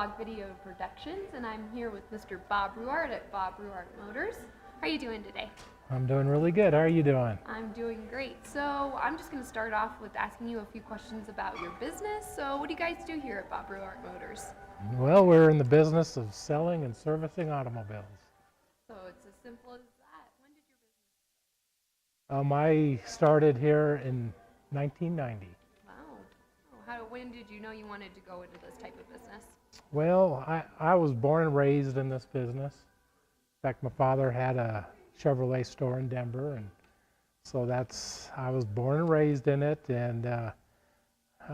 Vlog Video Productions, and I'm here with Mr. Bob Ruwart at Bob Ruwart Motors. How are you doing today? I'm doing really good. How are you doing? I'm doing great. So I'm just going to start off with asking you a few questions about your business. So what do you guys do here at Bob Ruwart Motors? Well, we're in the business of selling and servicing automobiles. So it's as simple as that. When did your business I started here in 1990. Wow. When did you know you wanted to go into this type of business? Well, I was born and raised in this business. In fact, my father had a Chevrolet store in Denver, and so I was born and raised in it, and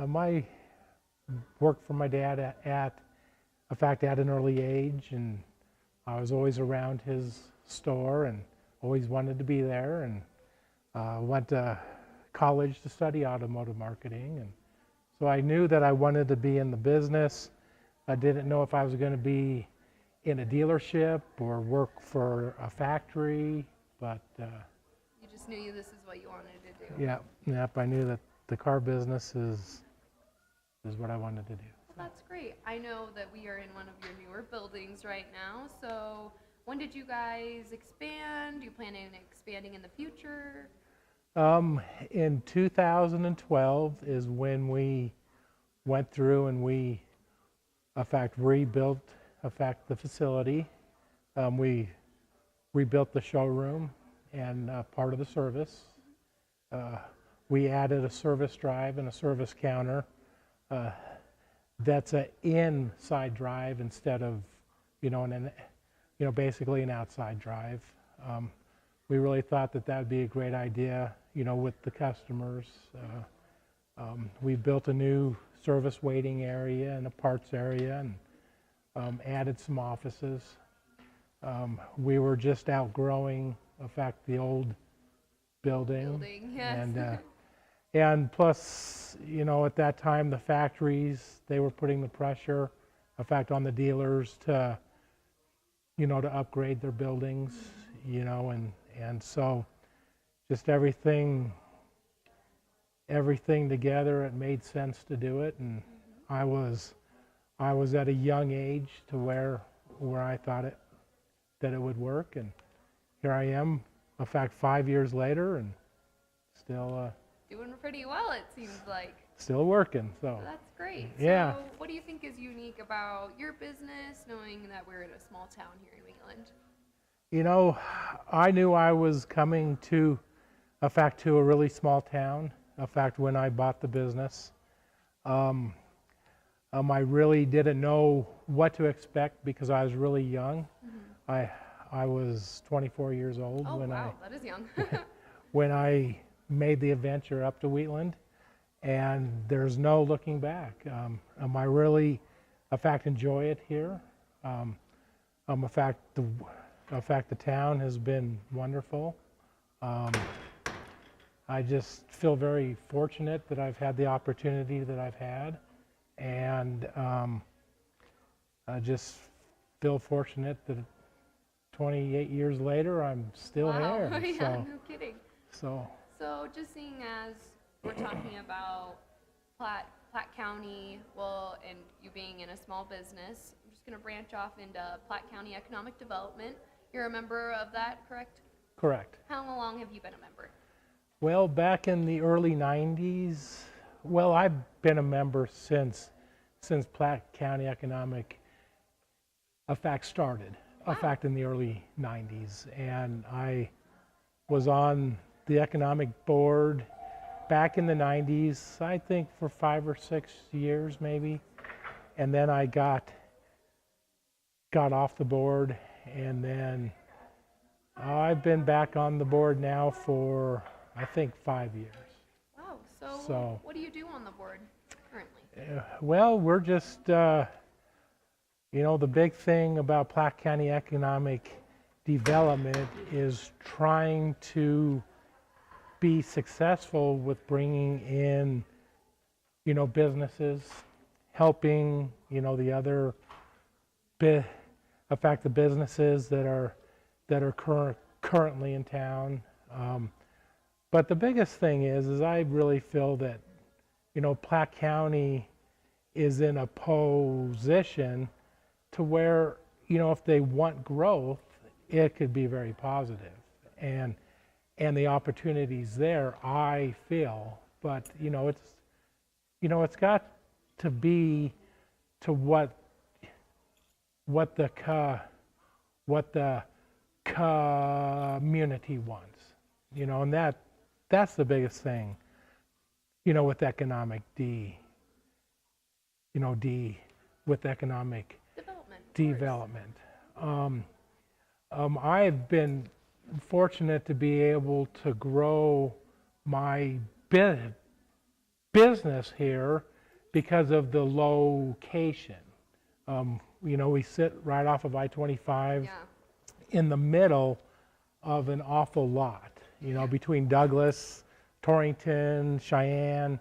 my worked for my dad at an early age, and I was always around his store and always wanted to be there, and went to college to study automotive marketing, and so I knew that I wanted to be in the business. I didn't know if I was going to be in a dealership or work for a factory, but You just knew this is what you wanted to do. yep, I knew that the car business is what I wanted to do. Well, that's great. I know that we are in one of your newer buildings right now. So when did you guys expand? Do you plan on expanding in the future? In 2012 is when we went through and we, in fact, rebuilt, the facility. We rebuilt the showroom and part of the service. We added a service drive and a service counter. That's an inside drive instead of, basically an outside drive. We really thought that would be a great idea, with the customers. We built a new service waiting area and a parts area, and added some offices. We were just outgrowing, in fact, the old building. Yes. And plus, at that time, the factories, they were putting the pressure, in fact, on the dealers to upgrade their buildings, and so just everything together, it made sense to do it. And I was at a young age to where I thought that it would work, and here I am, in fact, 5 years later, and still Doing pretty well, it seems like. still working. So That's great. Yeah. So what do you think is unique about your business, knowing that we're in a small town here in New England? I knew I was coming to a really small town. In fact, when I bought the business, I really didn't know what to expect because I was really young. Mm-hmm. I was 24 years old that is young. when I made the adventure up to Wheatland, and there's no looking back. I really, in fact, enjoy it here. In fact, the town has been wonderful. I just feel very fortunate that I've had the opportunity that I've had, and I just feel fortunate that 28 years later I'm still here. Yeah, no kidding. So just seeing as we're talking about Platte County, and you being in a small business, I'm just going to branch off into Platte County Economic Development. You're a member of that, correct? Correct. How long have you been a member? Well, back in the early 90s, I've been a member since Platte County Economic, started. Wow. In fact, in the early 90s, and I was on the economic board back in the 90s, I think for 5 or 6 years maybe, and then I got off the board, and then I've been back on the board now for I think 5 years. Wow. So what do you do on the board currently? Well, we're just the big thing about Platte County Economic Development is trying to be successful with bringing in, businesses, helping, the other, the businesses that are currently in town. But the biggest thing is I really feel that, Platte County is in a position to where, if they want growth, it could be very positive. And the opportunities there, I feel, but it's got to be to what the community wants, and that's the biggest thing, with economic with economic Development. I've been fortunate to be able to grow my business here because of the location. We sit right off of I-25 Yeah. in the middle of an awful lot, between Douglas, Torrington, Cheyenne,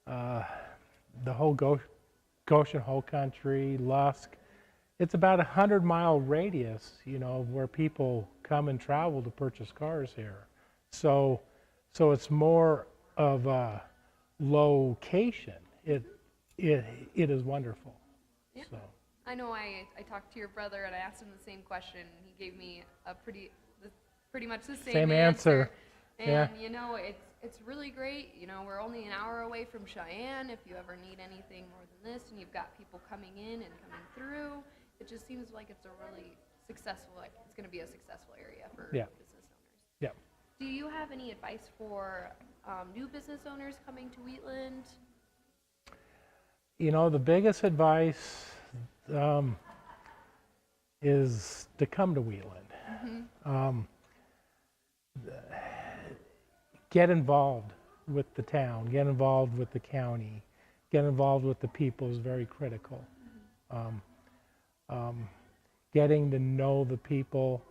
the whole Goshen Whole Country, Lusk. It's about 100-mile radius, where people come and travel to purchase cars here. So it's more of a location. It is wonderful. Yeah. So. I know I talked to your brother and I asked him the same question. He gave me a pretty much the same answer. And Yeah. it's really great. We're only an hour away from Cheyenne. If you ever need anything more than this, and you've got people coming in and coming through, it just seems like it's a really successful. It's going to be a successful area for Yeah. business owners. Yeah. Do you have any advice for new business owners coming to Wheatland? The biggest advice is to come to Wheatland. Mm-hmm. Get involved with the town, get involved with the county, get involved with the people is very critical. Getting to know the people,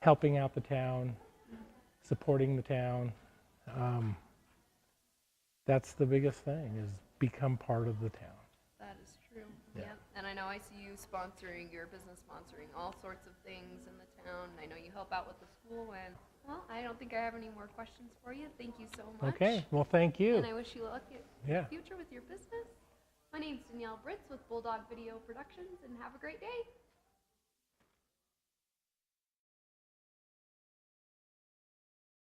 helping out the town, supporting the town. That's the biggest thing, is become part of the town. That is true. Yeah. Yep. And I know I see you sponsoring, your business sponsoring all sorts of things in the town. I know you help out with the school, and well, I don't think I have any more questions for you. Thank you so much. Okay, well, thank you. And I wish you luck in Yeah. the future with your business. My name's Danielle Britz with Bulldog Video Productions, and have a great day.